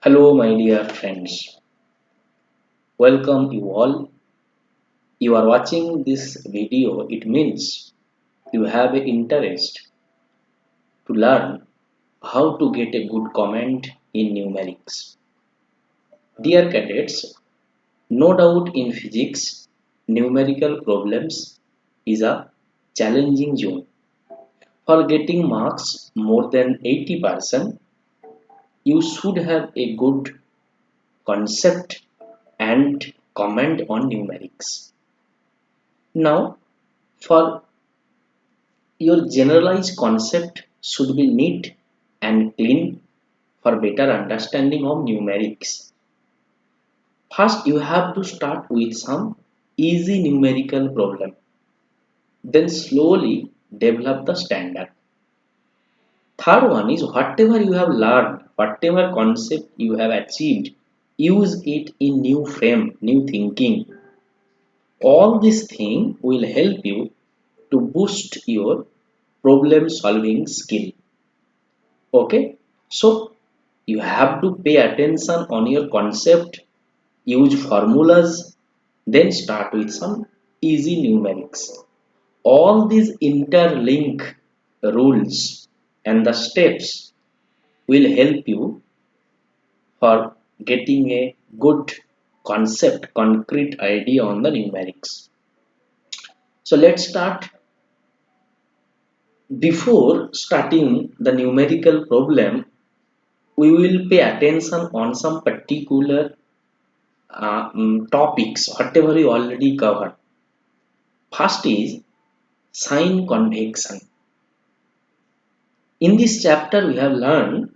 Hello, my dear friends. Welcome you all. You are watching this video. It means you have an interest to learn how to get a good comment in numerics. Dear cadets, no doubt in physics, numerical problems is a challenging zone. For getting marks more than 80%, you should have a good concept and comment on numerics. Now, for your generalized concept should be neat and clean for better understanding of numerics. First, you have to start with some easy numerical problem. Then slowly develop the standard. Third one is whatever you have learned, whatever concept you have achieved, use it in new frame, new thinking. All these things will help you to boost your problem solving skill. Okay, so you have to pay attention on your concept, use formulas, then start with some easy numerics. All these interlink rules and the steps will help you for getting a good concept, concrete idea on the numerics. So let's start. Before starting the numerical problem, we will pay attention on some particular topics, whatever you already covered. First is sign convection. In this chapter, we have learned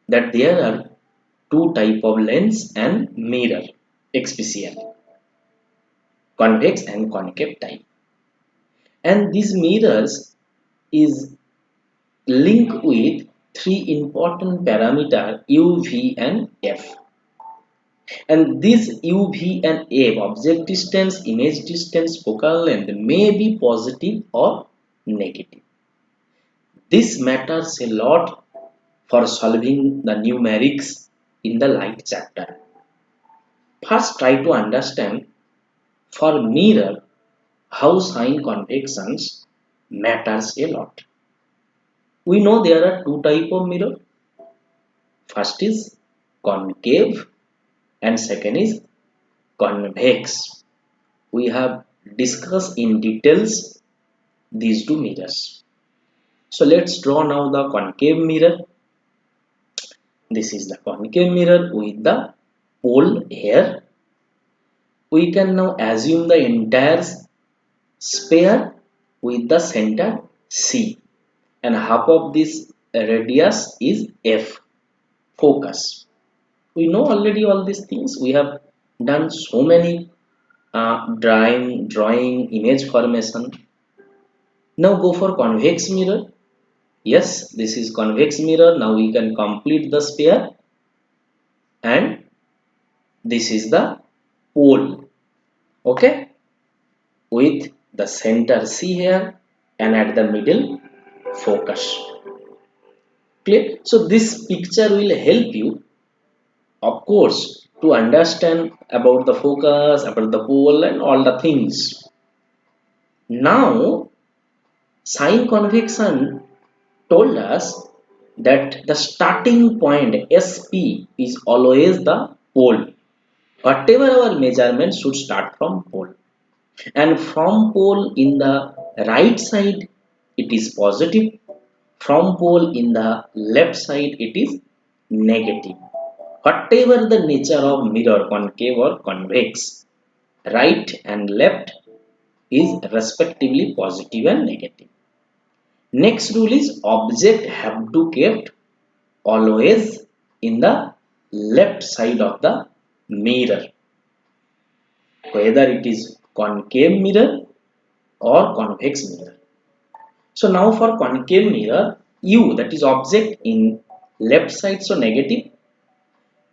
that there are two type of lens and mirror, especially convex and concave type. And these mirrors is linked with three important parameter U, V, and F. And this U, V, and F, object distance, image distance, focal length, may be positive or negative. This matters a lot for solving the numerics in the light chapter. First, try to understand for mirror how sign convections matters a lot. We know there are two type of mirror. First is concave and second is convex. We have discussed in details these two mirrors. So let's draw now the concave mirror. This is the concave mirror with the pole here. We can now assume the entire sphere with the center C, and half of this radius is F, focus. We know already all these things. We have done so many drawing, image formation. Now go for convex mirror. Yes, this is convex mirror. Now we can complete the sphere, and this is the pole. Okay, with the center C here and at the middle focus. Clear? So this picture will help you, of course, to understand about the focus, about the pole, and all the things. Now, sign convection told us that the starting point SP is always the pole. Whatever our measurement should start from pole. And from pole in the right side, it is positive. From pole in the left side, it is negative. Whatever the nature of mirror, concave or convex, right and left is respectively positive and negative. Next rule is object have to kept always in the left side of the mirror, whether it is concave mirror or convex mirror. So now for concave mirror, U, that is object in left side, so negative.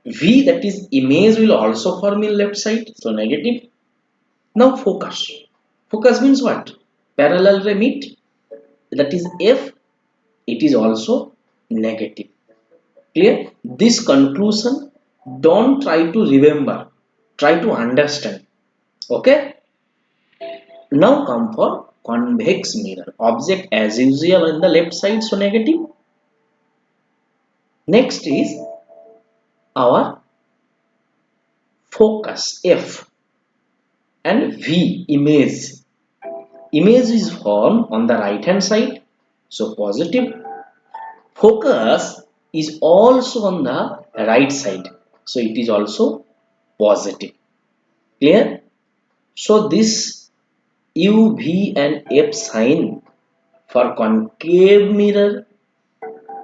V, that is image, will also form in left side, so negative. Now focus. Focus means what? Parallel ray meet, that is F, it is also negative. Clear? This conclusion, don't try to remember, try to understand. Okay? Now come for convex mirror. Object as usual on the left side, so negative. Next is our focus F and V image. Image is formed on the right hand side, so positive. Focus is also on the right side, so it is also positive. Clear? So this U, V and F sign for concave mirror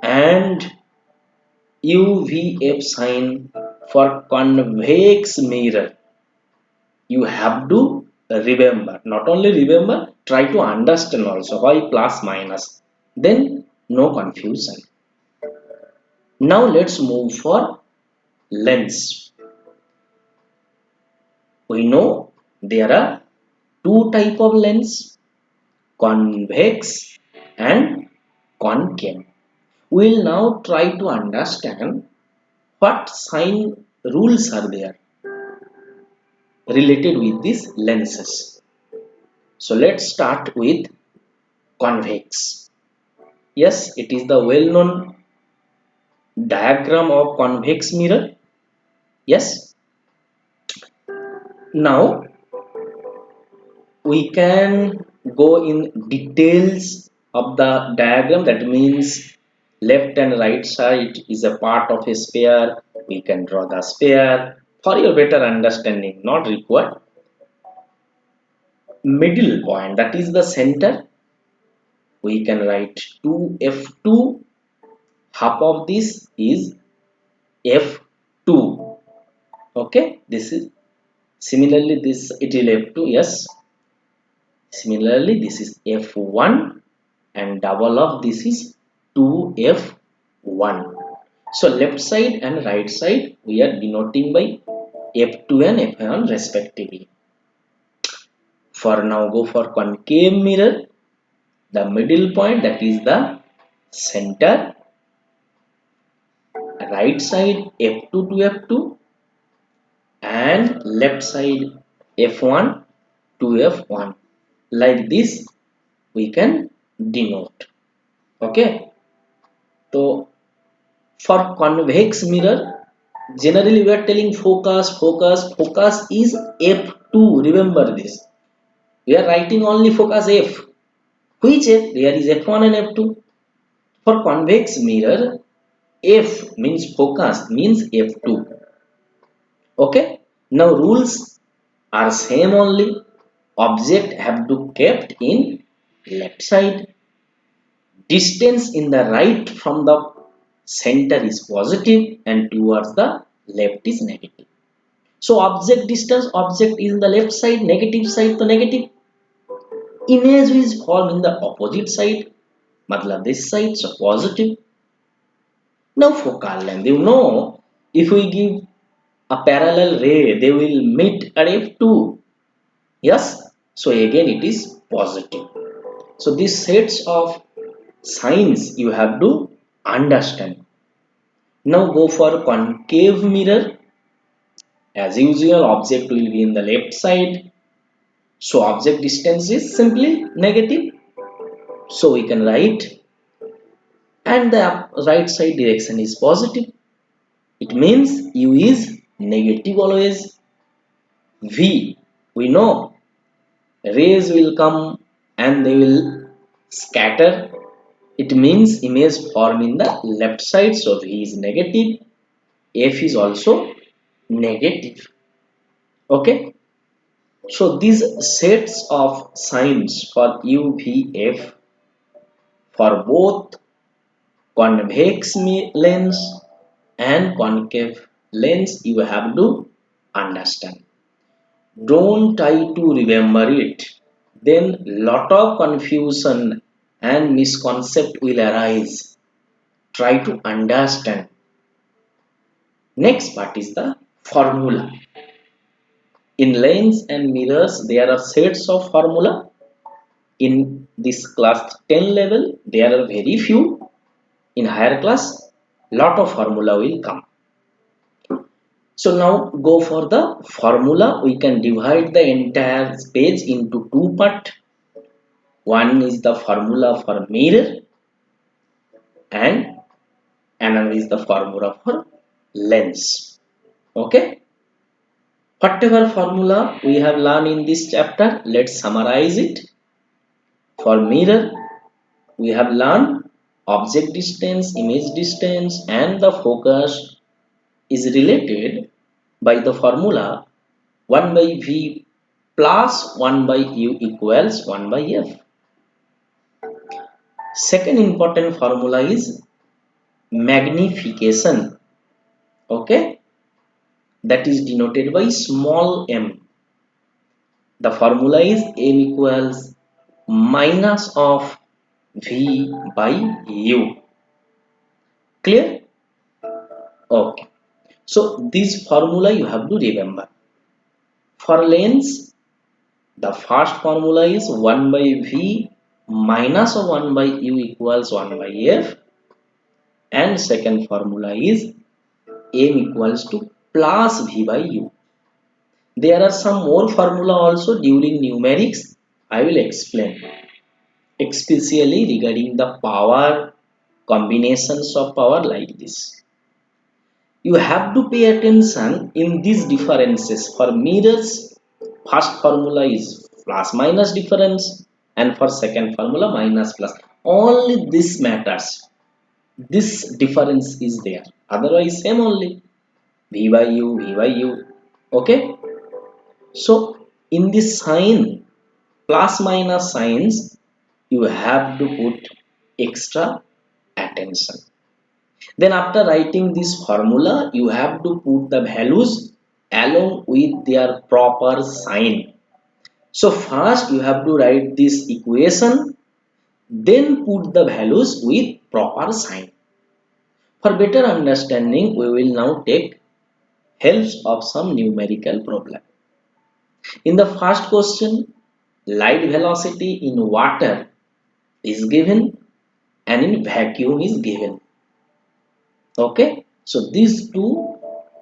and U, V, F sign for convex mirror. You have to remember. Not only remember, try to understand also why plus minus. Then no confusion. Now let's move for lens. We know there are two type of lens, convex and concave. We'll now try to understand what sign rules are there related with these lenses. So let's start with convex. Yes, it is the well-known diagram of convex mirror. Yes. Now we can go in details of the diagram. That means left and right side is a part of a sphere. We can draw the sphere for your better understanding, not required. Middle point, that is the center. We can write 2f2. Half of this is f2. Okay, this is similarly this it will f2. Yes, similarly this is f1 and double of this is 2f1. So left side and right side we are denoting by f2 and f1 respectively. For now go for concave mirror. The middle point, that is the center. Right side f2 to f2 and left side f1 to f1. Like this we can denote. Okay. So for convex mirror, generally we are telling focus is f2. Remember this. We are writing only focus f. Which f? There is f1 and f2. For convex mirror, f means focus means f2. Okay. Now rules are same only. Object have to kept in left side. Distance in the right from the center is positive and towards the left is negative. So object distance, object is in the left side, negative side to negative. Image is formed in the opposite side, matlab this side, so positive. Now focal length, you know, if we give a parallel ray, they will meet at f2. Yes, so again it is positive. So these sets of signs you have to understand. Now go for concave mirror. As usual, object will be in the left side. So object distance is simply negative. So we can write, and the right side direction is positive. It means U is negative always. V, we know rays will come and they will scatter. It means image form in the left side. So V is negative. F is also negative. Okay. So these sets of signs for U, V, F for both convex lens and concave lens you have to understand. Don't try to remember it. Then lot of confusion and misconcept will arise. Try to understand. Next part is the formula. In lens and mirrors, there are sets of formula. In this class 10 level, there are very few. In higher class, Lot of formula will come. So now go for the formula. We can divide the entire page into two parts. One is the formula for mirror and another is the formula for lens. Okay. Whatever formula we have learned in this chapter, let's summarize it. For mirror, we have learned object distance, image distance, and the focus is related by the formula 1 by V plus 1 by U equals 1 by F. Second important formula is magnification. Okay, that is denoted by small m. The formula is m equals minus of V by U. Clear? Okay. So this formula you have to remember. For lens, the first formula is 1 by V minus of 1 by U equals 1 by F, and second formula is m equals to plus V by U. There are some more formula also during numerics. I will explain, especially regarding the power, combinations of power like this. You have to pay attention in these differences. For mirrors, first formula is plus minus difference, and for second formula minus plus. Only this matters. This difference is there. Otherwise, same only. V by U, V by U. Okay. So in this sign, plus minus signs, you have to put extra attention. Then after writing this formula, you have to put the values along with their proper sign. So first you have to write this equation, then put the values with proper sign. For better understanding, we will now take helps of some numerical problem. In the first question, light velocity in water is given and in vacuum is given. Okay, so these two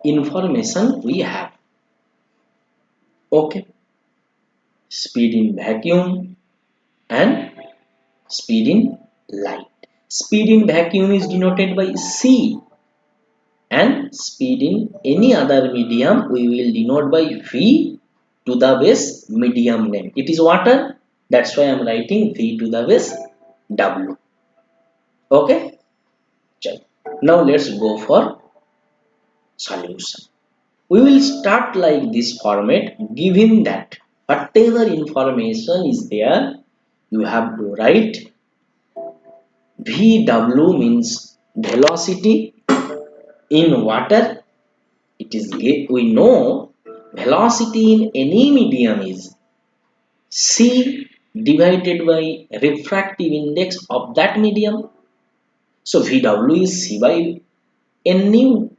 information we have. Okay, speed in vacuum and speed in light. Speed in vacuum is denoted by c, and speed in any other medium we will denote by v to the base medium name. It is water, that's why I am writing v to the base w. Okay, now let's go for solution. We will start like this format, given that whatever information is there, you have to write VW means velocity in water. It is, we know velocity in any medium is C divided by refractive index of that medium. So VW is C by N nu.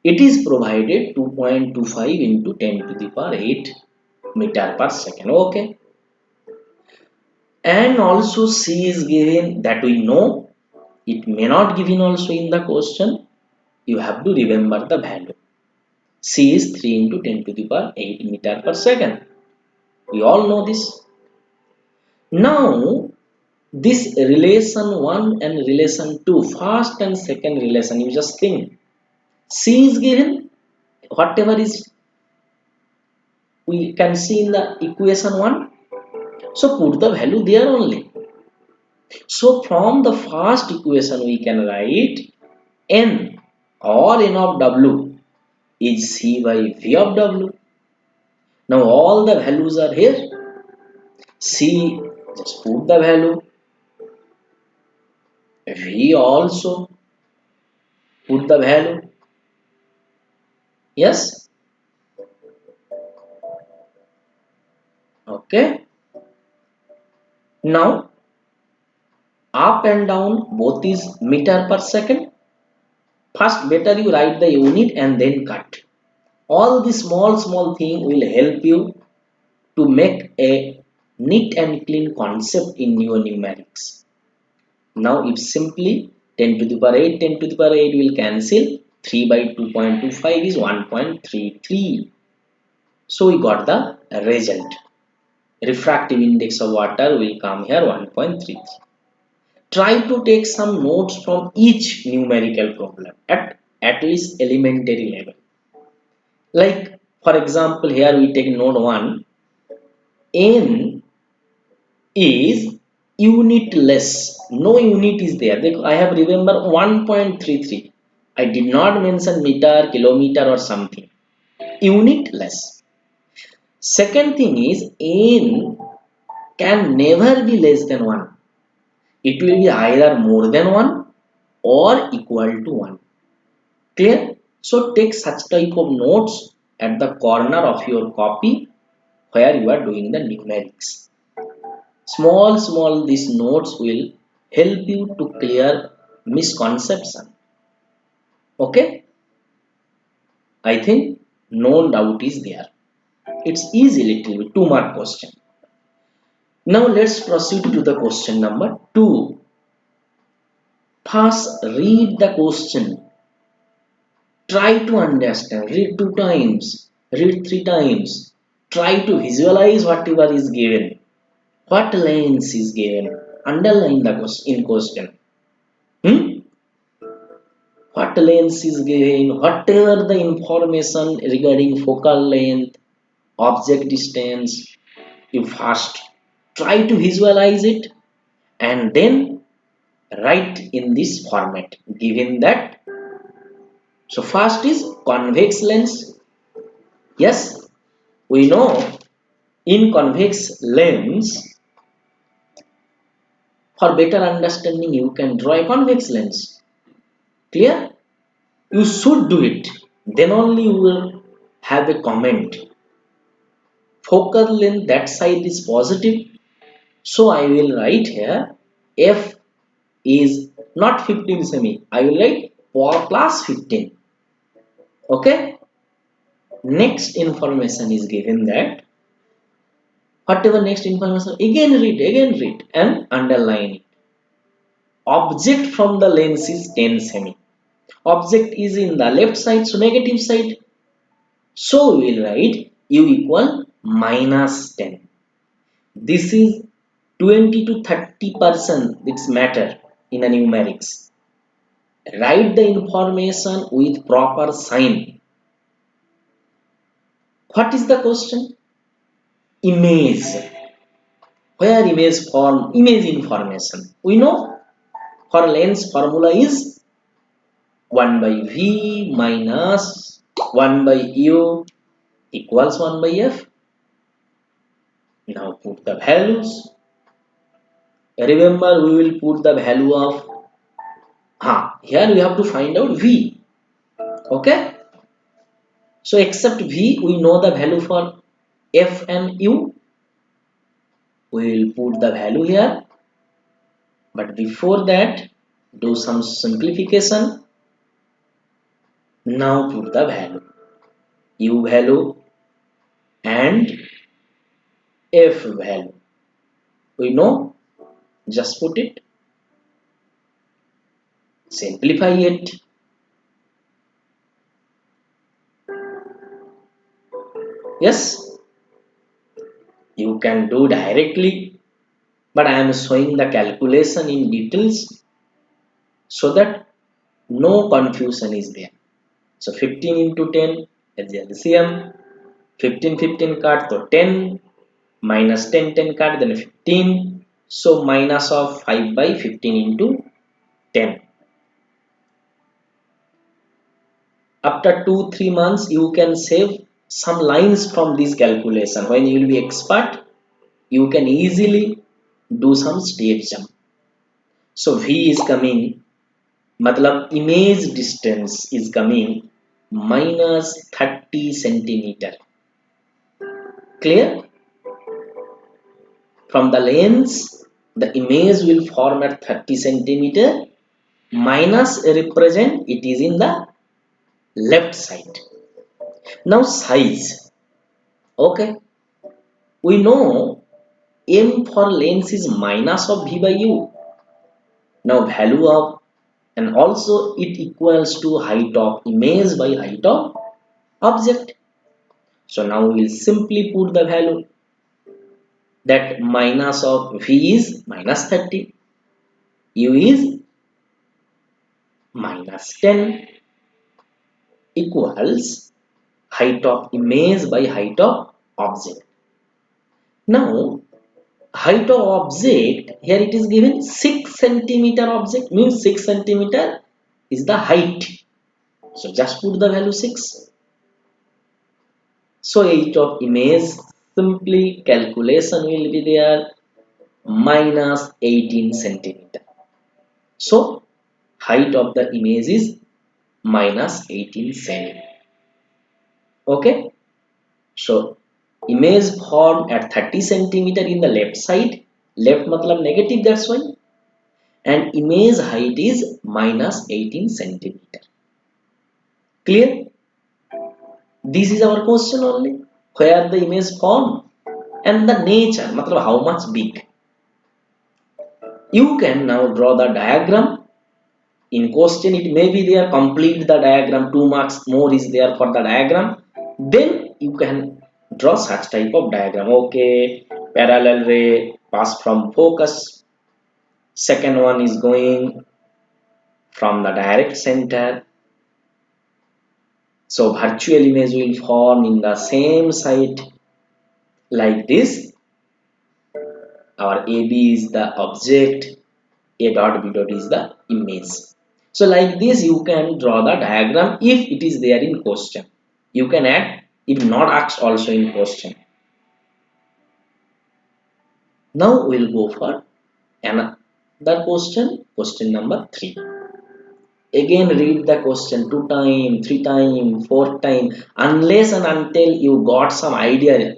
It is provided 2.25 into 10 to the power 8 meter per second. Okay. And also C is given, that we know. It may not given also in the question. You have to remember the value. C is 3 into 10 to the power 8 meter per second. We all know this. Now, this relation 1 and relation 2, first and second relation, you just think. C is given, whatever is we can see in the equation 1. So put the value there only. So from the first equation we can write N or N of W is C by V of W. Now all the values are here. C, just put the value. V also put the value. Yes. Okay. Now up and down both is meter per second. First better you write the unit and then cut. All the small thing will help you to make a neat and clean concept in your numerics. Now if simply 10 to the power 8, 10 to the power 8 will cancel. 3 by 2.25 is 1.33. So we got the result. Refractive index of water will come here 1.33. Try to take some notes from each numerical problem at least elementary level. Like for example, here we take note 1. N is unitless. No unit is there. I have remember 1.33. I did not mention meter, kilometer or something. Unitless. Second thing is N can never be less than 1. It will be either more than 1 or equal to 1. Clear? So take such type of notes at the corner of your copy where you are doing the numerics. Small these notes will help you to clear misconception. Okay? I think no doubt is there. It's easy little bit, 2 mark question. Now let's proceed to the question number 2. First read the question. Try to understand. Read 2 times. Read 3 times. Try to visualize whatever is given. What length is given? Underline the question. What length is given? Whatever the information regarding focal length, object distance, you first try to visualize it and then write in this format. Given that, so first is convex lens. Yes, we know in convex lens, for better understanding, you can draw a convex lens. Clear? You should do it. Then only you will have a comment. Focal length that side is positive. So I will write here F is not 15 semi. I will write plus 15. Okay. Next information is given that whatever next information again read and underline it. Object from the lens is 10 semi. Object is in the left side, so negative side. So we will write U equal minus 10. This is 20 to 30%. It's matter in a numerics. Write the information with proper sign. What is the question? Image. Where image form? Image information. We know for lens formula is 1 by V minus 1 by U equals 1 by F. Now put the values. Remember, we will put the value of here we have to find out V. Okay. So except V, we know the value for F and U. We will put the value here. But before that, do some simplification. Now put the value. U value and F value. We know. Just put it. Simplify it. Yes. You can do directly. But I am showing the calculation in details so that no confusion is there. So 15 into 10 is the LCM. 15 cut, so 10 minus 10 cut, then 15. So minus of 5 by 15 into 10. After 2-3 months, you can save some lines from this calculation. When you will be expert, you can easily do some step jump. So V is coming, matlab image distance is coming minus 30 centimeter. Clear? From the lens, the image will form at 30 centimeter. Minus represent it is in the left side. Now size. Okay. We know M for lens is minus of V by U. Now value of and also it equals to height of image by height of object. So now we will simply put the value that minus of v is minus 30, u is minus 10 equals height of image by height of object. Now height of object, here it is given 6 centimeter object, means 6 centimeter is the height. So just put the value 6. So height of image, simply calculation will be there, minus 18 centimeter. So height of the image is minus 18 cm. Okay. So image formed at 30 centimeter in the left side. Left matlab negative, that's why. And image height is minus 18 centimeter. Clear? This is our question only. Where the image formed and the nature, matlab how much big. You can now draw the diagram. In question it may be there, complete the diagram, 2 marks more is there for the diagram. Then you can draw such type of diagram. Okay, parallel ray pass from focus. Second one is going from the direct center. So virtual image will form in the same site like this. Our AB is the object, A dot B dot is the image. So like this you can draw the diagram if it is there in question. You can add if not asked also in question. Now we'll go for another question, question number 3. Again read the question 2 times, 3 times, 4 times, unless and until you got some idea.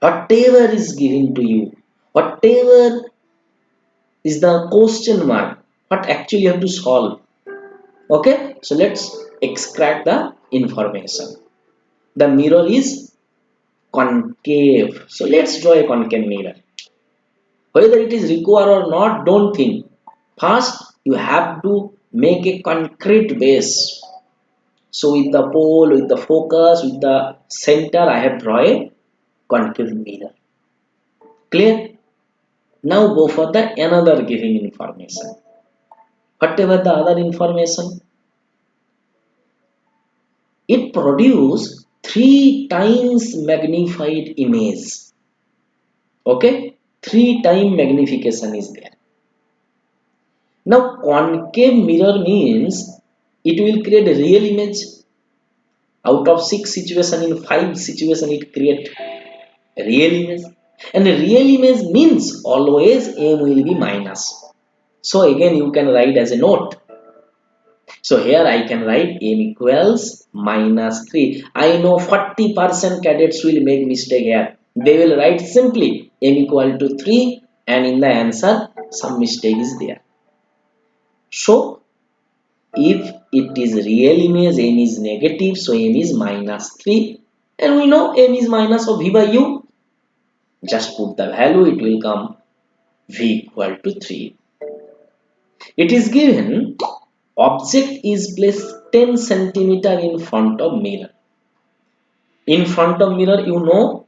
Whatever is given to you, whatever is the question mark, what actually you have to solve. Okay, so let's extract the information. The mirror is concave. So let's draw a concave mirror. Whether it is required or not, don't think. First, you have to make a concrete base. So with the pole, with the focus, with the center, I have drawn a concave mirror. Clear? Now go for the another giving information. Whatever the other information, it produces 3 times magnified image. Okay, 3 times magnification is there. Now concave mirror means it will create a real image. Out of 6 situation, in 5 situation it create a real image. And a real image means always m will be minus. So again you can write as a note. So here I can write m equals minus 3. I know 40% cadets will make mistake here. They will write simply m equal to 3 and in the answer some mistake is there. So if it is real image, m is negative, so m is minus 3. And we know m is minus of v by u. Just put the value, it will come v equal to 3. It is given object is placed 10 centimeter in front of mirror. In front of mirror, you know,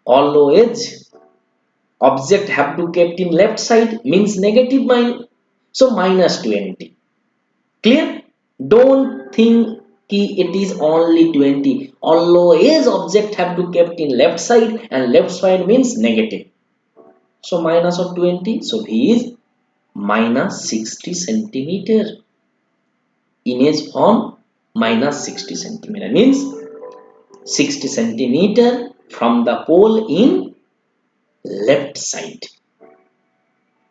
always object have to kept in left side means negative minus. So minus 20. Clear? Don't think it is only 20. Always object have to kept in left side and left side means negative. So minus of 20. So V is minus 60 centimeter. Image form minus 60 centimeter means 60 centimeter from the pole in left side.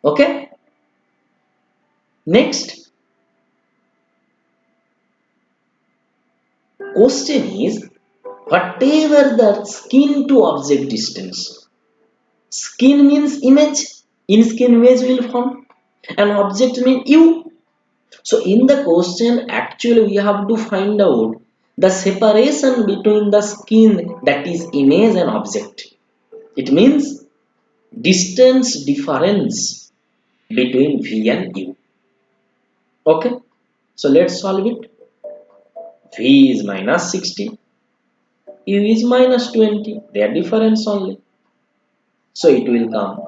Okay. Next question is whatever the skin to object distance. Skin means image. In skin image will form. And object means you. So in the question actually we have to find out the separation between the skin, that is image, and object. It means distance difference between V and U. Okay, so let's solve it. V is minus 60, U is minus 20, they are difference only. So it will come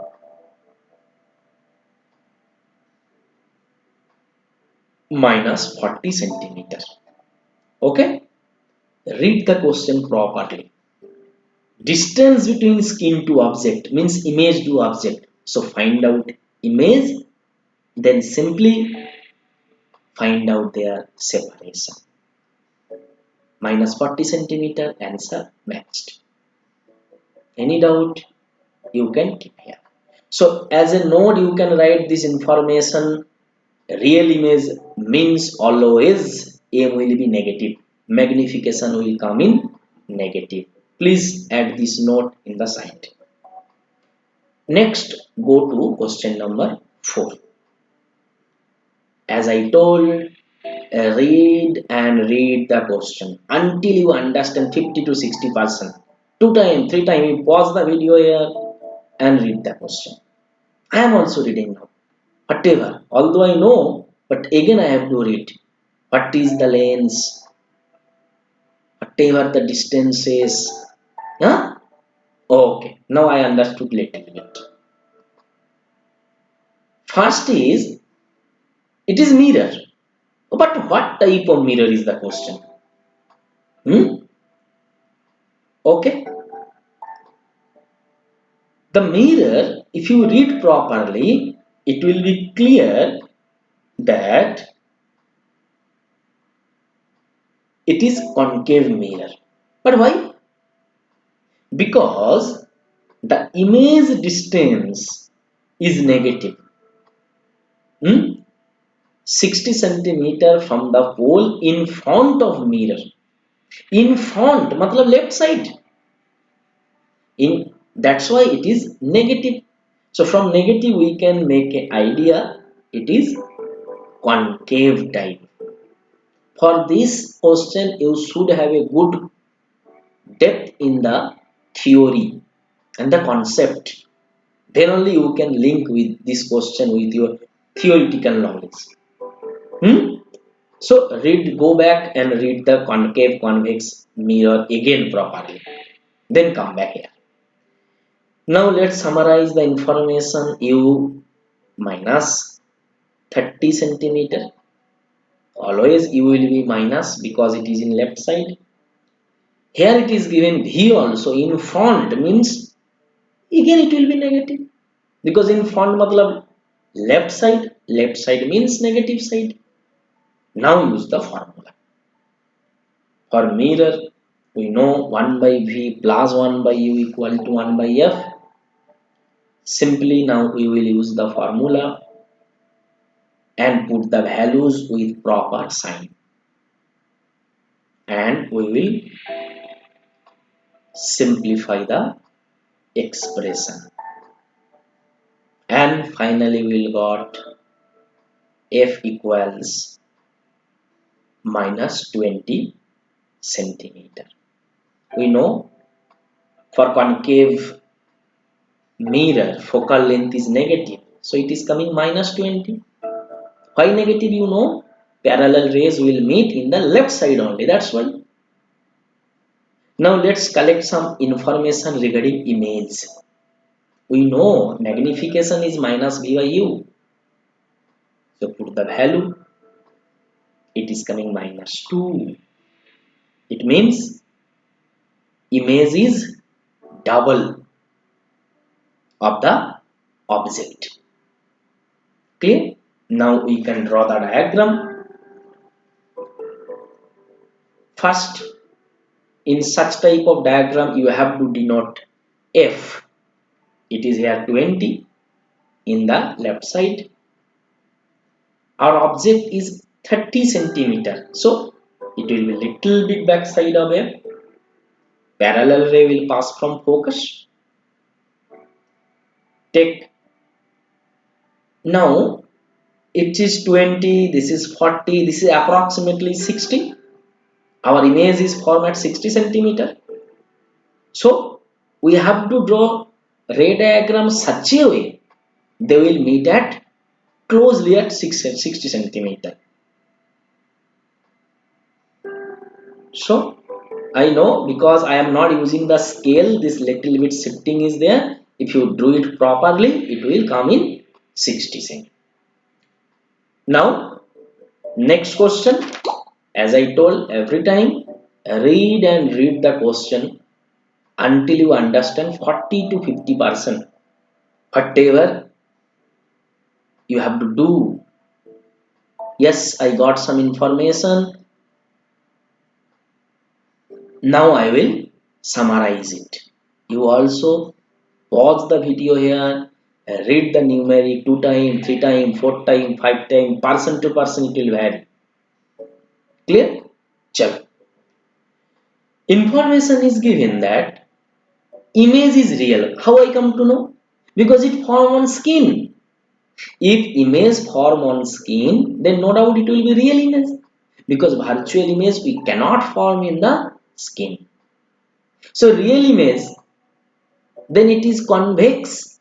minus 40 centimeter. Okay, read the question properly. Distance between skin to object means image to object. So find out image, then simply find out their separation. Minus 40 centimeter, answer matched. Any doubt? You can keep here. So as a node, you can write this information. Real image means always M will be negative. Magnification will come in negative. Please add this note in the side. Next, go to question number 4. As I told, read and read the question until you understand 50 to 60%. 2 times, 3 times, you pause the video here and read the question. I am also reading now. Whatever, although I know, but again I have to read. What is the length? Whatever the distance is. Huh? Okay, now I understood little bit. First is, it is mirror. But what type of mirror is the question? Okay. The mirror, if you read properly, it will be clear that it is concave mirror. But why? Because the image distance is negative. 60 centimeter from the pole in front of mirror. In front, matlab left side. That's why it is negative. So from negative we can make an idea it is concave type. For this question you should have a good depth in the theory and the concept. Then only you can link with this question with your theoretical knowledge. So go back and read the concave convex mirror again properly. Then come back here. Now let's summarize the information. U minus 30 centimeter. Always U will be minus because it is in left side. Here it is given V also in front means again it will be negative because in front matlab left side means negative side. Now use the formula. For mirror we know 1 by V plus 1 by U equal to 1 by F. Simply now we will use the formula and put the values with proper sign, and we will simplify the expression, and finally we'll got F equals minus 20 centimeter. We know for concave mirror focal length is negative, so it is coming minus 20. Why negative? You know, parallel rays will meet in the left side only, that's why. Now let's collect some information regarding image. We know magnification is minus V by U. So put the value. It is coming minus 2. It means image is double of the object. Clear? Now we can draw the diagram. First, in such type of diagram, you have to denote F. It is here 20 in the left side. Our object is 30 centimeter. So it will be little bit back side of F. Parallel ray will pass from focus. Take. Now it is 20, this is 40, this is approximately 60. Our image is format 60 centimeter. So we have to draw ray diagram such a way they will meet at closely at 60 centimeter. So I know, because I am not using the scale, this little bit shifting is there. If you do it properly, it will come in 60 cent. Now next question, as I told every time, read and read the question until you understand 40 to 50%. Whatever you have to do. Yes, I got some information. Now I will summarize it. You also pause the video here, read the numeric 2 times, 3 times, 4 times, 5 times, person to person it will vary. Clear? Chalo. Information is given that image is real. How I come to know? Because it form on skin. If image form on skin, then no doubt it will be real image. Because virtual image we cannot form in the skin. So real image, then it is convex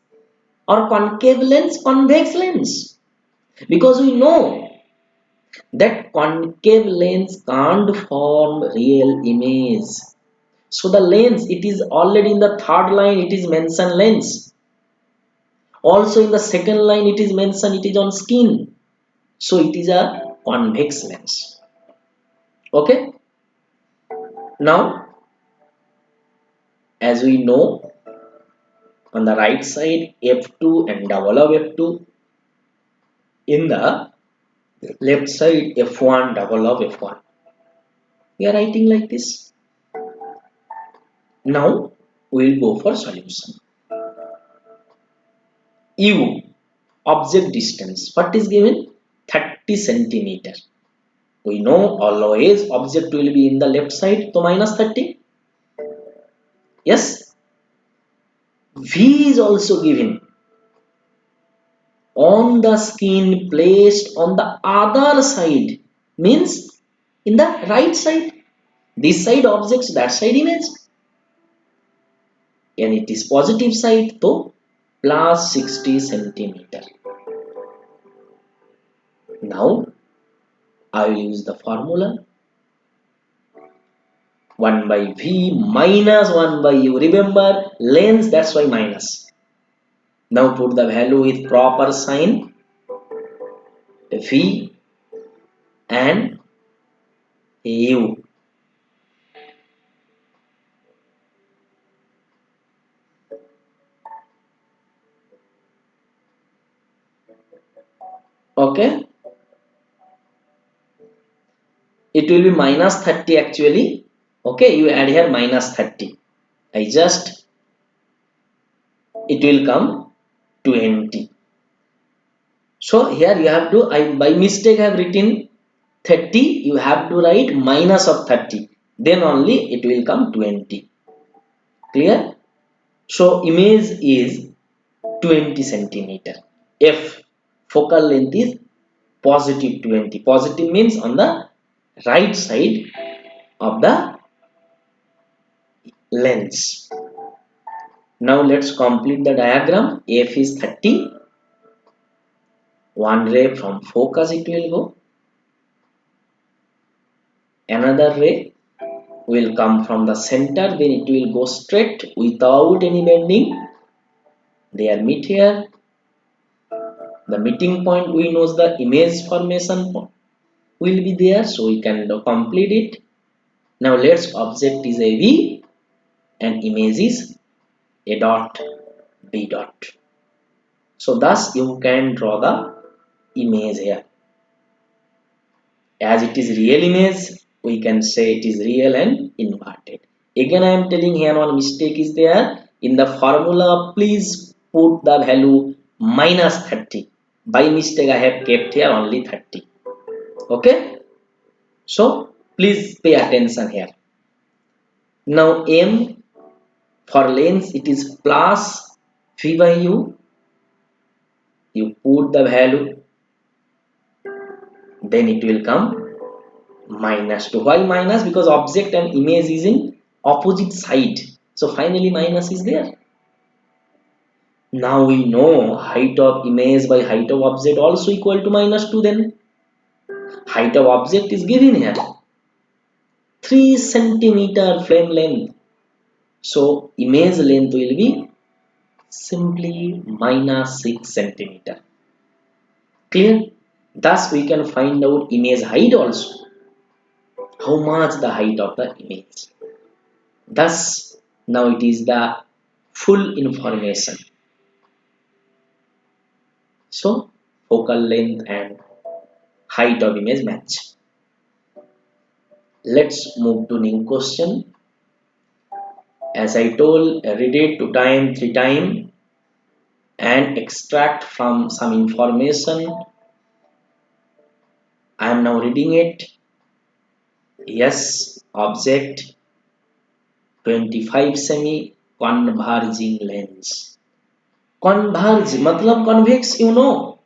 or concave lens, convex lens. Because we know that concave lens can't form real image. So the lens, it is already in the third line, it is mentioned lens. Also in the second line, it is mentioned it is on skin. So it is a convex lens. Okay. Now, as we know, on the right side F2 and double of F2. In the left side F1 double of F1. We are writing like this. Now we will go for solution. U, object distance. What is given? 30 centimeter. We know always object will be in the left side, so minus 30. Yes. V is also given. On the skin placed on the other side, means in the right side. This side objects, that side image. And it is positive side, so plus 60 centimeter. Now I will use the formula 1 by V minus 1 by U. Remember lens, that's why minus. Now put the value with proper sign, V and U. Okay. It will be minus 30 actually. Okay, you add here minus 30. It will come 20. So here you have to, I by mistake have written 30, you have to write minus of 30. Then only it will come 20. Clear? So image is 20 centimeter. F, focal length is positive 20. Positive means on the right side of the lens. Now let's complete the diagram. F is 30. One ray from focus it will go. Another ray will come from the center, then it will go straight without any bending. They are meet here. The meeting point, we know the image formation will be there, so we can complete it. Now let's object is a V and image is a dot, B dot. So thus you can draw the image here. As it is real image, we can say it is real and inverted. Again I am telling here one mistake is there. In the formula, please put the value minus 30. By mistake I have kept here only 30. Okay. So please pay attention here. Now M for lens it is plus V by U. You put the value, then it will come minus 2. Why minus? Because object and image is in opposite side. So finally minus is there. Now we know height of image by height of object also equal to minus 2 then. Height of object is given here. 3 centimeter flame length. So image length will be simply minus 6 centimeter. Clear? Thus we can find out image height also. How much the height of the image. Thus now it is the full information. So focal length and height of image match. Let's move to new question. As I told, read it 2 times, 3 times and extract from some information. I am now reading it. Yes, object 25 semi converging lens. Converge मतलब convex, you know.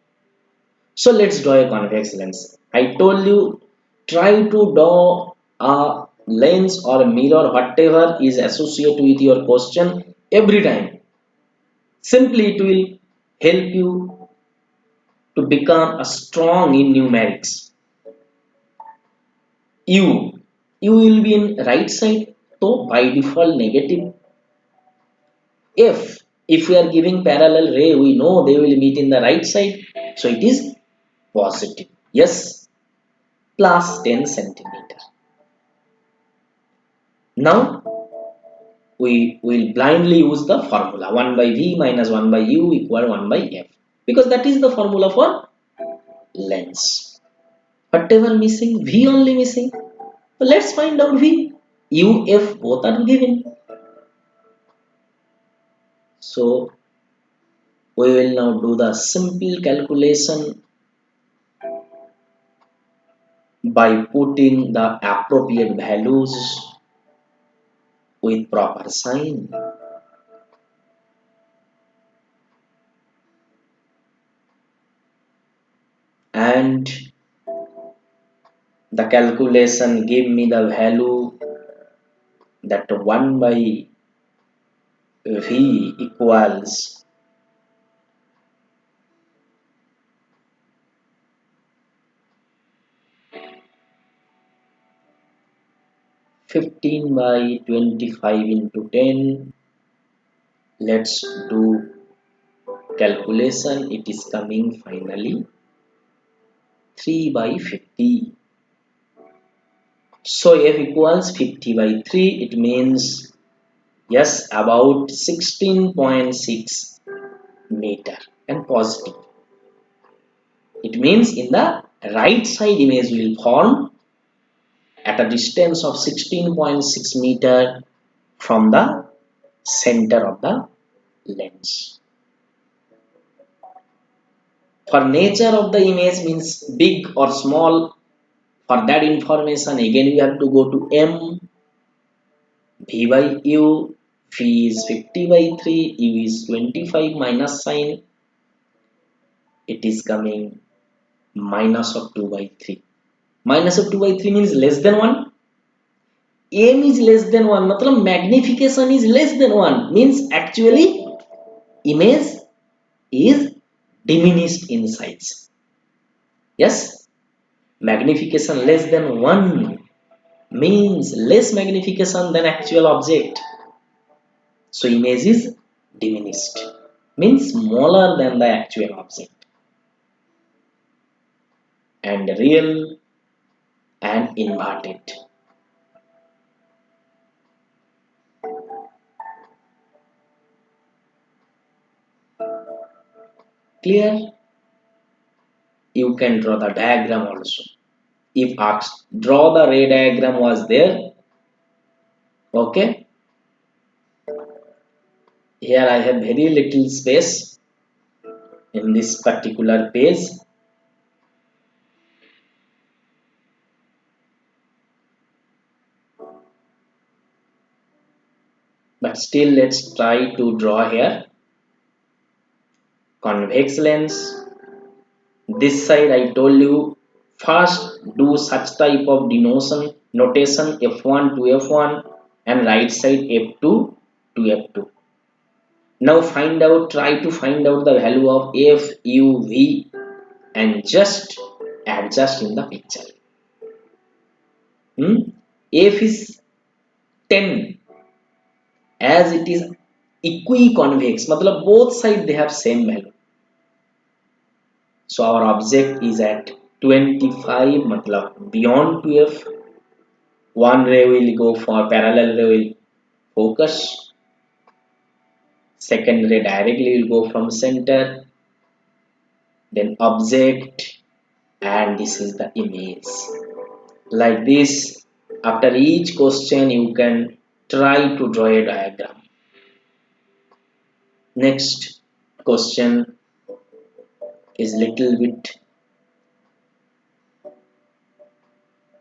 So let's draw a convex lens. I told you, try to draw a lens or a mirror, whatever is associated with your question every time. Simply it will help you to become a strong in numerics. U will be in right side, so by default negative. If we are giving parallel ray, we know they will meet in the right side, so it is positive. Yes, plus 10 centimeter. Now we will blindly use the formula 1 by v minus 1 by u equal 1 by f, because that is the formula for lens. Whatever missing, v only missing. So let's find out v. U, f both are given. So we will now do the simple calculation by putting the appropriate values with proper sign. And the calculation give me the value that 1 by v equals 15 by 25 into 10. Let's do calculation. It is coming finally 3 by 50. So f equals 50 by 3. It means yes, about 16.6 meter and positive. It means in the right side image will form at a distance of 16.6 meter from the center of the lens. For nature of the image means big or small. For that information again we have to go to m, v by u, v is 50 by 3, u is 25 minus sign. It is coming minus of 2 by 3. Minus of 2 by 3 means less than 1. M is less than 1. Matlab magnification is less than 1. Means actually image is diminished in size. Yes. Magnification less than 1 means less magnification than actual object. So image is diminished. Means smaller than the actual object. And real and inverted. Clear? You can draw the diagram also. If asked, draw the ray diagram was there. Okay. Here I have very little space in this particular page. But still let's try to draw here. Convex lens. This side I told you first do such type of notation f1 to f1 and right side f2 to f2. Now try to find out the value of f, u, v and just adjust in the picture. F is 10 as it is equiconvex, matlab both sides they have same value. So our object is at 25, matlab beyond 12. One ray will go for parallel ray will focus. Second ray directly will go from center. Then object, and this is the image. Like this, after each question you can try to draw a diagram. Next question is little bit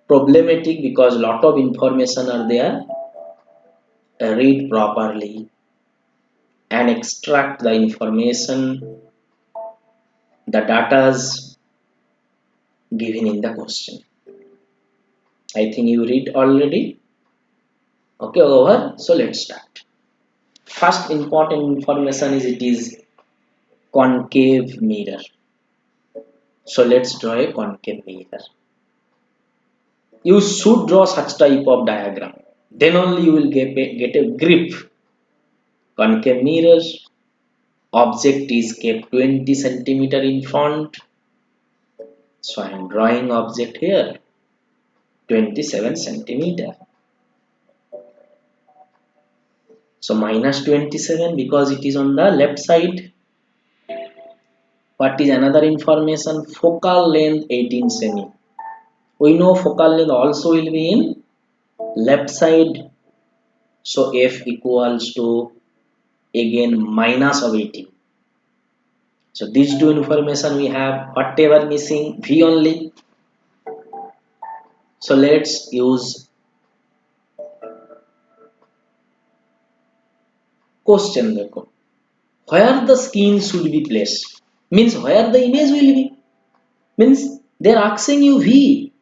problematic because lot of information are there. Read properly and extract the information, the datas given in the question. I think you read already. Okay, over. So let's start. First important information is it is concave mirror. So let's draw a concave mirror. You should draw such type of diagram. Then only you will get a grip. Concave mirror. Object is kept 20 centimeter in front. So I am drawing object here 27 centimeter. So minus 27 because it is on the left side. What is another information? Focal length 18 cm. We know focal length also will be in left side. So F equals to again minus of 18. So these two information we have. Whatever missing, V only. So let's use question record. Where the skin should be placed means where the image will be, means they are asking you V.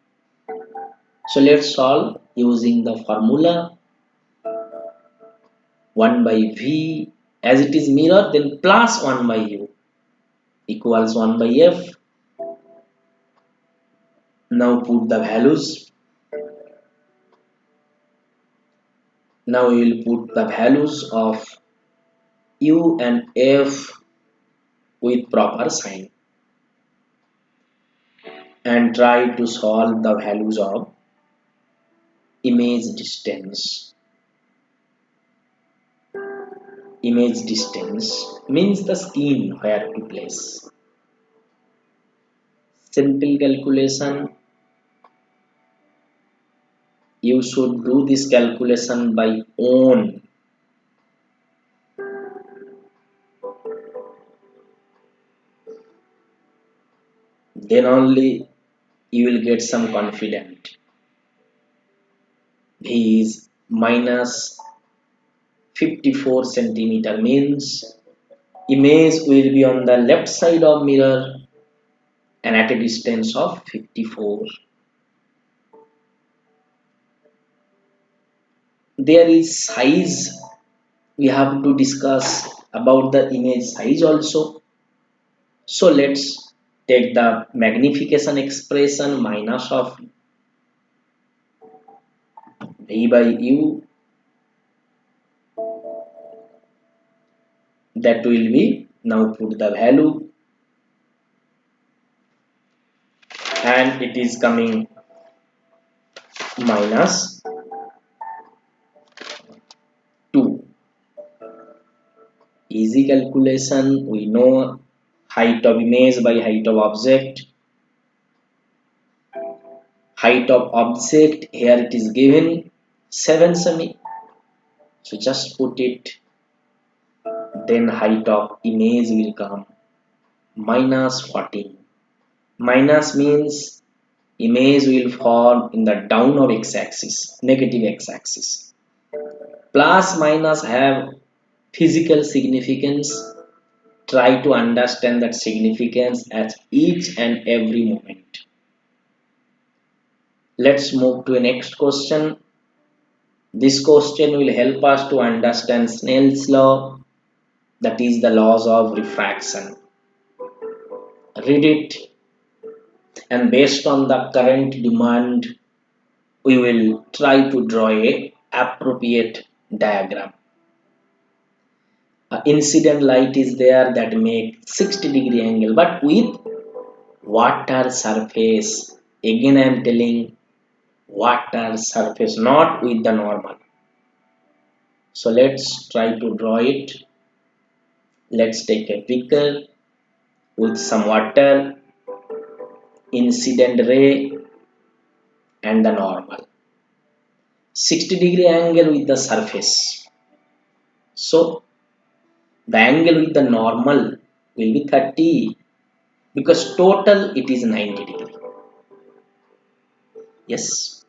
So let's solve using the formula 1 by V, as it is mirror then plus 1 by U equals 1 by F. Now put the values. Now we will put the values of U and F with proper sign and try to solve the values of image distance. Image distance means the skin where to place. Simple calculation. You should do this calculation by own. Then only you will get some confidence. V is minus 54 centimeter means image will be on the left side of mirror and at a distance of 54. There is size. We have to discuss about the image size also. So let's take the magnification expression minus of V by U, that will be, now put the value and it is coming minus 2. Easy calculation, we know height of image by height of object. Height of object here it is given 7 cm. So just put it. Then height of image will come minus 14. Minus means image will fall in the down of x-axis, negative x-axis. Plus minus have physical significance. Try to understand that significance at each and every moment. Let's move to the next question. This question will help us to understand Snell's law, that is the laws of refraction. Read it and based on the current demand we will try to draw a appropriate diagram. Incident light is there that make 60-degree angle, but with water surface. Again I am telling, water surface, not with the normal. So let's try to draw it. Let's take a beaker with some water, incident ray and the normal. 60-degree angle with the surface. So the angle with the normal will be 30, because total it is 90 degree. Yes.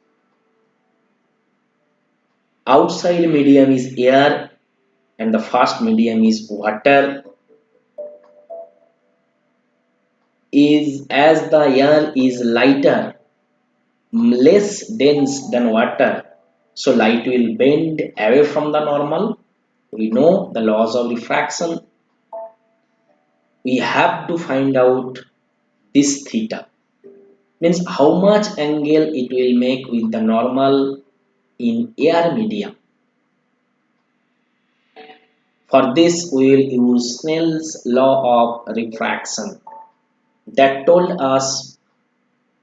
Outside medium is air and the fast medium is water. Is as the air is lighter, less dense than water, so light will bend away from the normal. We know the laws of refraction. We have to find out this theta, means how much angle it will make with the normal in air medium. For this we will use Snell's law of refraction that told us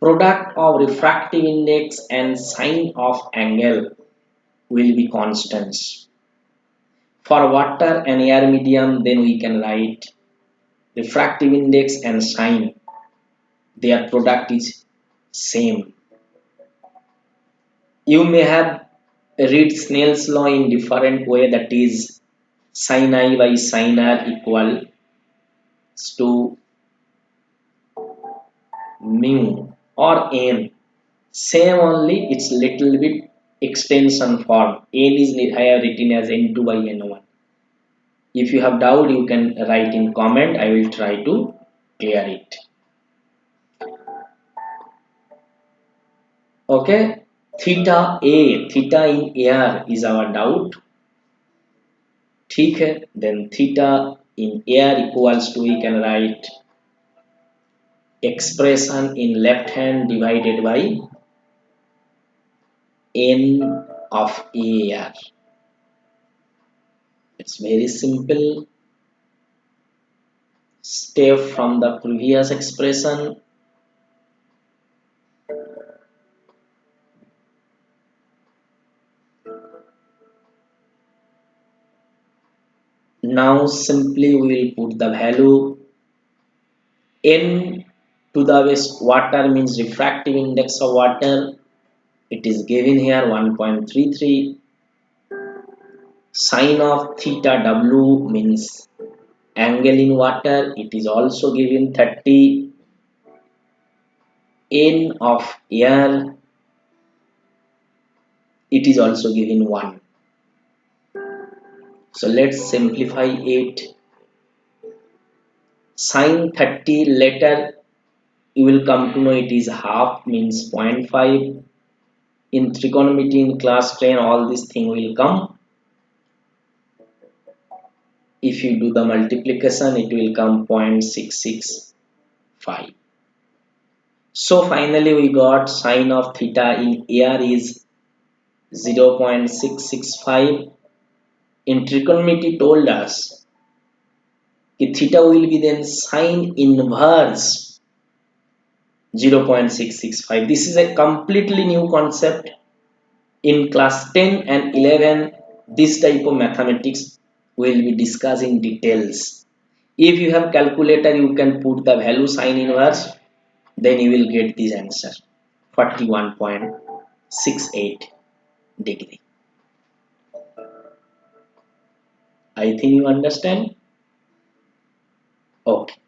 product of refractive index and sine of angle will be constants. For water and air medium, then we can write refractive index and sine, their product is same. You may have read Snell's law in different way, that is sin I by sin r equals to mu or n. Same, only it's little bit extension form. N is I have written as n2 by n1. If you have doubt, you can write in comment. I will try to clear it. Okay, theta A, theta in air is our doubt. ठीक है, then theta in air equals to, we can write expression in left hand divided by n of air. It's very simple step from the previous expression. Now simply we will put the value n to the base water, means refractive index of water. It is given here 1.33. Sine of theta w means angle in water. It is also given 30. N of air, it is also given 1. So let's simplify it. Sine 30, later you will come to know it is half, means 0.5. In trigonometry in class 10 all this thing will come. If you do the multiplication, it will come 0.665. So finally we got sine of theta in air is 0.665. In trigonometry told us theta will be then sine inverse 0.665. This is a completely new concept. In class 10 and 11, this type of mathematics will be discussed in details. If you have calculator, you can put the value sine inverse, then you will get this answer, 41.68 degree. I think you understand. Okay.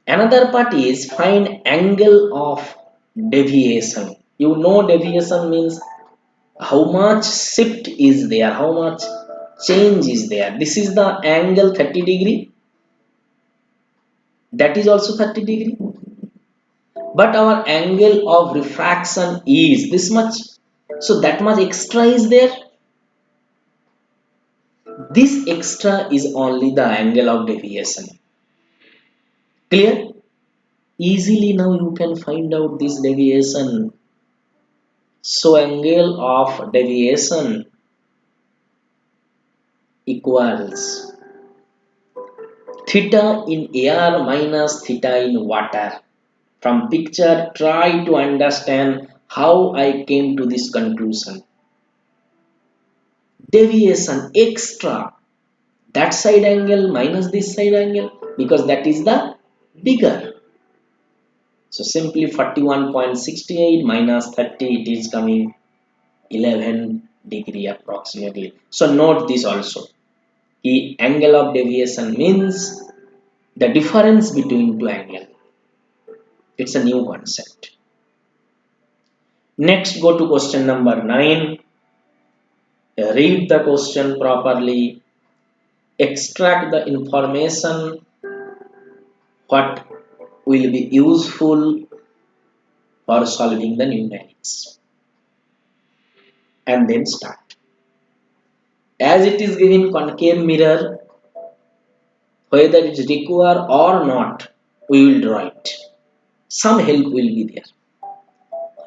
Another part is find angle of deviation. You know deviation means how much shift is there, how much change is there. This is the angle 30 degree, that is also 30 degree, but our angle of refraction is this much, so that much extra is there. This extra is only the angle of deviation. Clear? Easily now you can find out this deviation. So angle of deviation equals theta in air minus theta in water. From picture, try to understand how I came to this conclusion. Deviation extra, that side angle minus this side angle, because that is the bigger. So simply 41.68 minus 30, it is coming 11 degree approximately. So note this also. The angle of deviation means the difference between two angles. It's a new concept. Next, go to question number 9. Read the question properly. Extract the information what will be useful for solving the numerics. And then start. As it is given concave mirror, whether it is required or not, we will draw it. Some help will be there.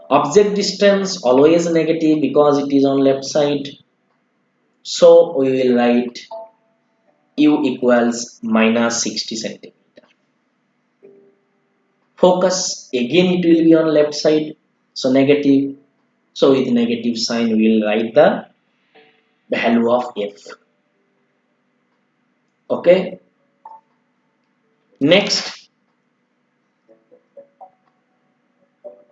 Object distance always negative because it is on left side. So we will write u equals minus 60 centimeter. Focus again it will be on left side. So negative. So with negative sign we will write the value of f. Okay. Next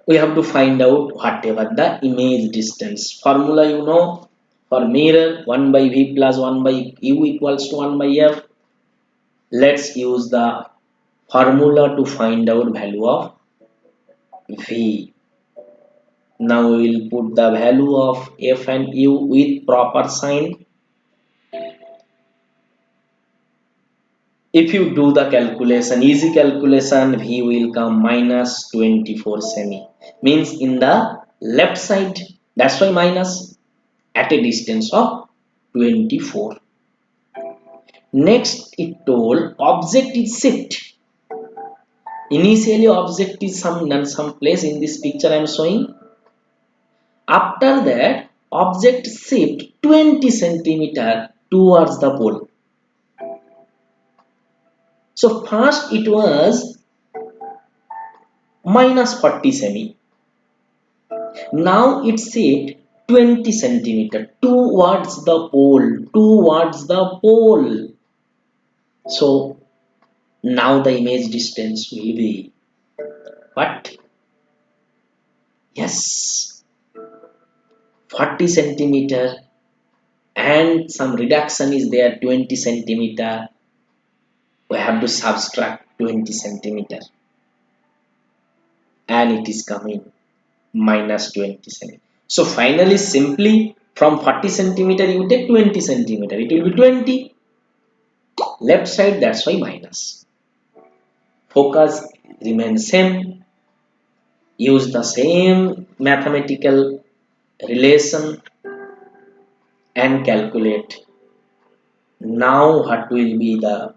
we have to find out whatever the image distance. Formula you know, for mirror 1 by v plus 1 by u equals to 1 by f. Let's use the formula to find out value of v. Now we will put the value of f and u with proper sign. If you do the calculation, easy calculation, v will come minus 24 semi. Means in the left side, that's why minus, at a distance of 24. Next, it told object is shift. Initially, object is some place in this picture I am showing. After that, object shift 20 centimeter towards the pole. So first it was minus 40 semi. Now it shift 20 centimeter towards the pole. So now the image distance will be what? Yes, 40 centimeter and some reduction is there 20 centimeter. We have to subtract 20 centimeter and it is coming minus 20 centimeter. So finally simply from 40 centimeter you take 20 centimeter, it will be 20. Left side, that's why minus. Focus remains same. Use the same mathematical relation and calculate. Now what will be the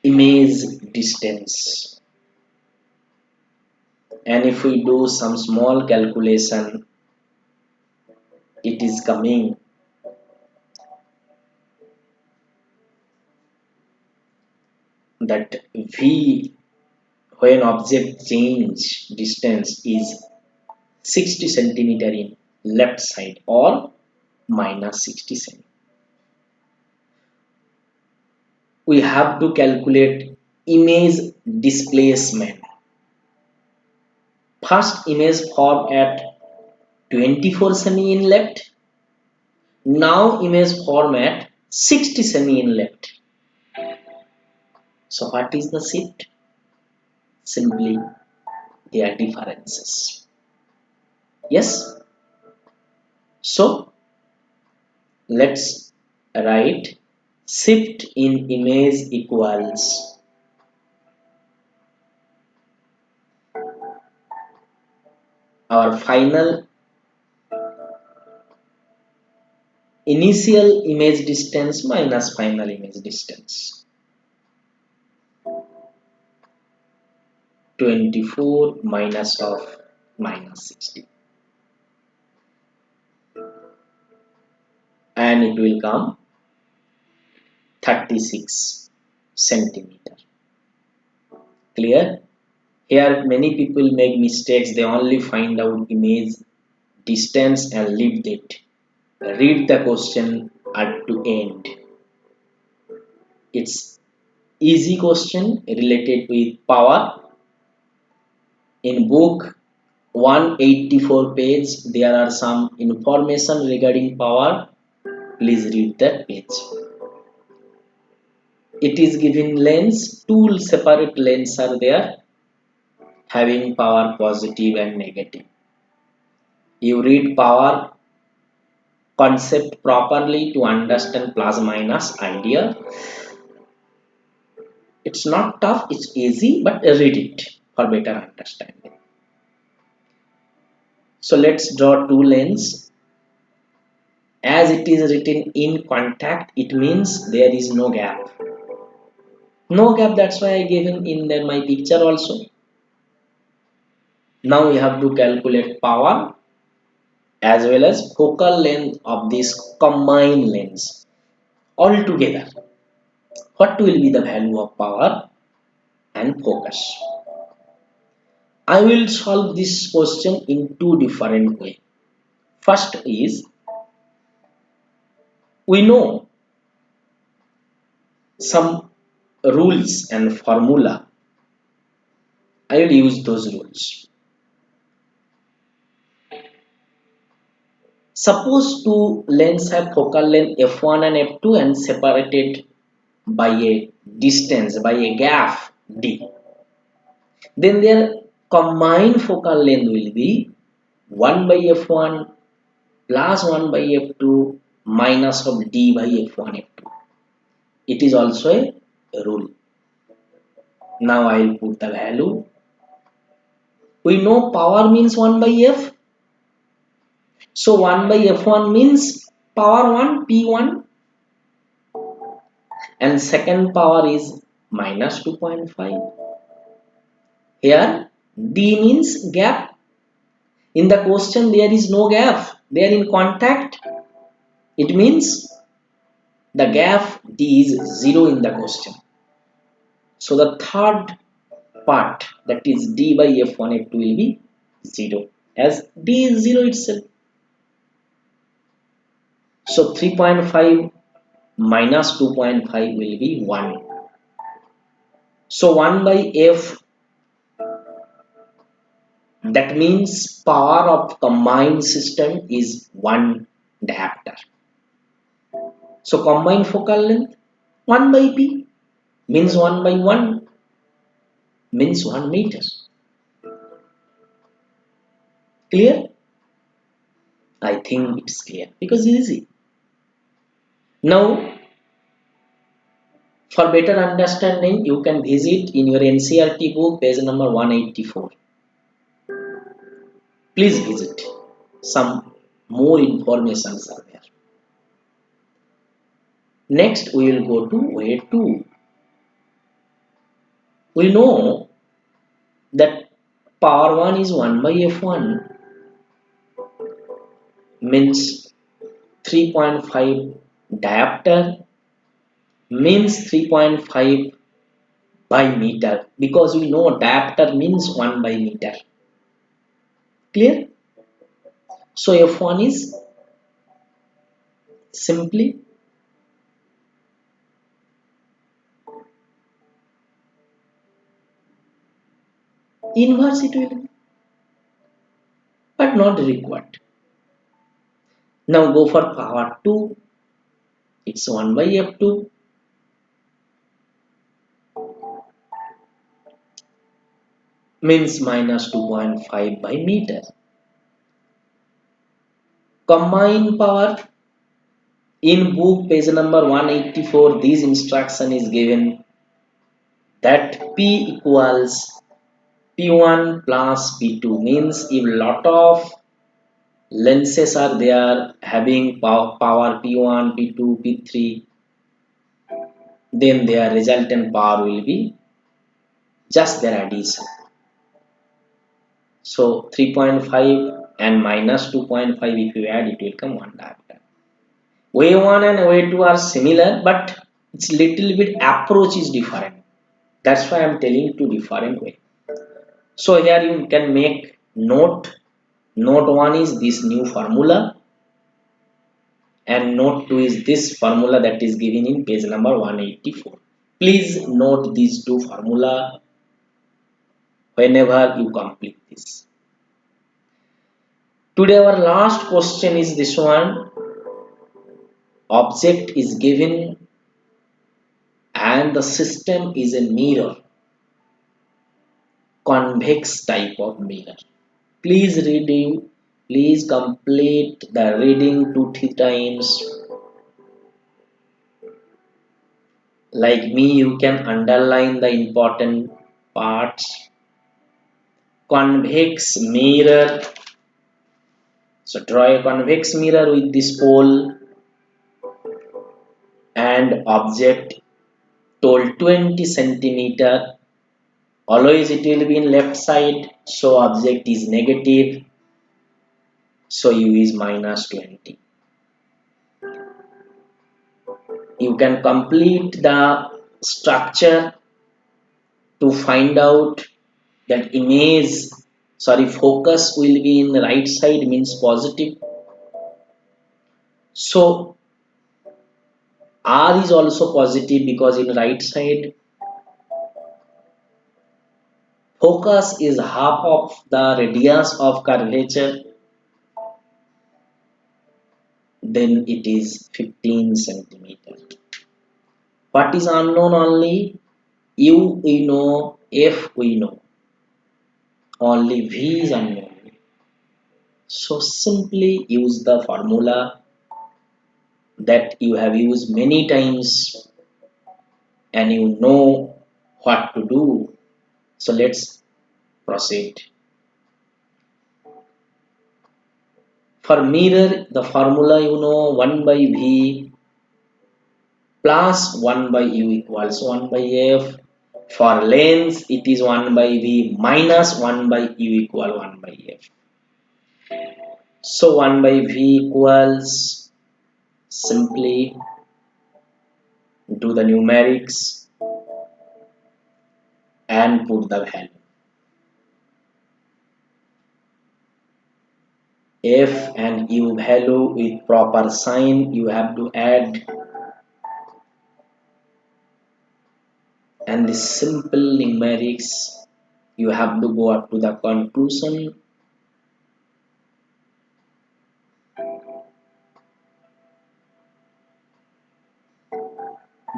image distance? And if we do some small calculation, it is coming that v when object change distance is 60 centimeter in left side or minus 60 centimeter. We have to calculate image displacement. First image formed at 24 semi in left. Now image formed at 60 semi in left. So what is the shift? Simply their differences. Yes. So let's write shift in image equals our final initial image distance minus final image distance. 24 minus of minus 60, and it will come 36 centimeter. Clear? Here many people make mistakes. They only find out image, distance and leave it. Read the question at to end. It's easy question related with power. In book 184 page there are some information regarding power. Please read that page. It is given lens, two separate lenses are there having power positive and negative. You read power concept properly to understand plus minus idea. It's not tough, it's easy, but read it for better understanding. So let's draw two lenses. As it is written in contact, it means there is no gap. No gap, that's why I gave in my picture also. Now we have to calculate power as well as focal length of this combined lens altogether. What will be the value of power and focus? I will solve this question in two different ways. First is, we know some rules and formula. I will use those rules. Suppose two lenses have focal length f1 and f2 and separated by a distance, by a gap d. Then their combined focal length will be 1 by f1 plus 1 by f2 minus of d by f1 f2. It is also a rule. Now I will put the value. We know power means 1 by f. So 1 by f1 means power 1 p1 and second power is minus 2.5. Here d means gap. In the question there is no gap. They are in contact. It means the gap d is 0 in the question. So the third part, that is d by f1 f2 will be 0 as d is 0 itself. So 3.5 minus 2.5 will be 1. So 1 by f, that means power of combined system is 1 diopter. So combined focal length 1 by p means 1 by 1 means 1 meter. Clear? I think it's clear because it's easy. Now for better understanding, you can visit in your NCERT book page number 184. Please visit. Some more informations are there. Next, we will go to way 2. We know that power 1 is 1 by f1 means 3.5 diopter means 3.5 by meter because we know diopter means 1 by meter. Clear? So f1 is simply inverse it will be, but not required. Now go for power 2. It's 1 by f2 means minus 2.5 by meter. Combined power in book page number 184, this instruction is given that P equals P1 plus P2 means if lot of lenses are there having power P1, P2, P3, then their resultant power will be just their addition. So 3.5 and minus 2.5, if you add, it will come one diameter. Way 1 and way 2 are similar, but it's little bit approach is different. That's why I'm telling two different way. So here you can make note. Note 1 is this new formula, and note 2 is this formula that is given in page number 184. Please note these two formula whenever you complete this. Today our last question is this one. Object is given and the system is a mirror, convex type of mirror. Please read, please complete the reading 2-3 times. Like me, you can underline the important parts. Convex mirror. So draw a convex mirror with this pole and object told 20 centimeter. Always it will be in left side, so object is negative, so u is minus 20. You can complete the structure to find out that focus will be in the right side, means positive. So R is also positive because in right side focus is half of the radius of curvature, then it is 15 centimeter. What is unknown only? U we know, F we know, only V is unknown. So simply use the formula that you have used many times and you know what to do. So let's proceed. For mirror, the formula you know, 1 by V plus 1 by U equals 1 by F. For lens, it is 1 by V minus 1 by U equal 1 by F. So 1 by V equals, simply do the numerics and put the value. F and U value with proper sign you have to add, and the simple numerics you have to go up to the conclusion.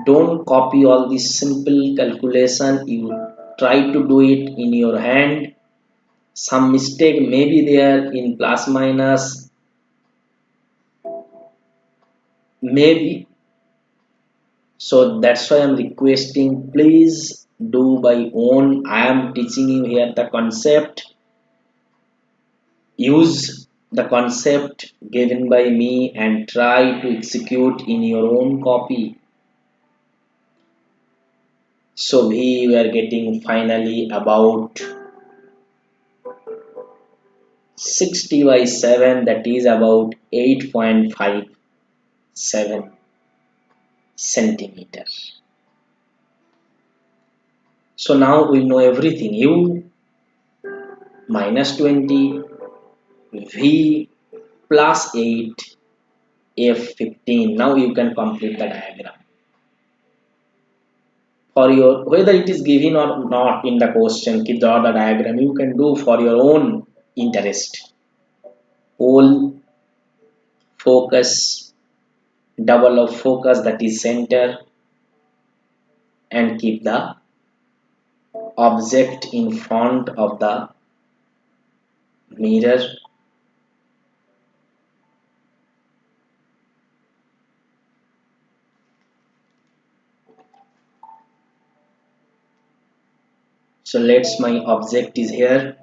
Don't copy all this simple calculation, you try to do it in your hand. Some mistake may be there in plus minus, maybe. So that's why I'm requesting, please do by own. I am teaching you here the concept. Use the concept given by me and try to execute in your own copy. So we were getting finally about 60 by 7, that is about 8.57 centimeters. So now we know everything. U minus 20, V plus 8, F 15. Now you can complete the diagram. For your, whether it is given or not in the question, draw the diagram, you can do for your own interest. Pole, focus, double of focus, that is center, and keep the object in front of the mirror. So let's, my object is here.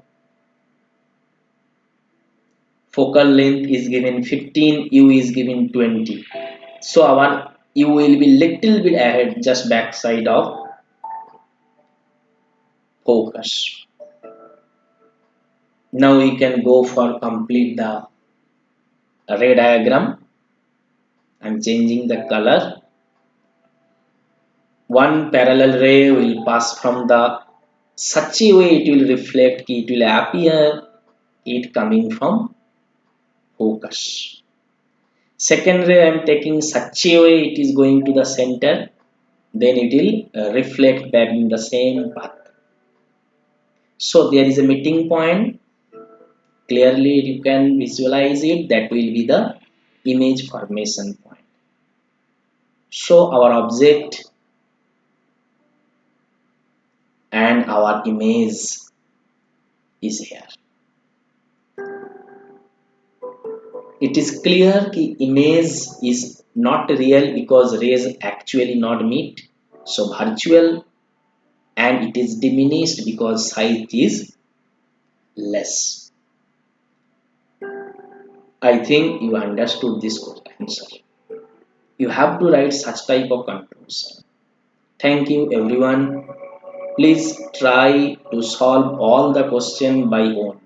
Focal length is given 15, U is given 20. So our U will be little bit ahead, just back side of focus. Now we can go for complete the array diagram. I'm changing the color. One parallel ray will pass from the such a way it will reflect, it will appear it coming from focus. Second ray I am taking such a way it is going to the center, then it will reflect back in the same path. So there is a meeting point. Clearly you can visualize it. That will be the image formation point. So our object and our image is here. It is clear that image is not real because rays actually not meet. So virtual, and it is diminished because size is less. I think you understood this answer. You have to write such type of controls. Thank you everyone. Please try to solve all the question by own.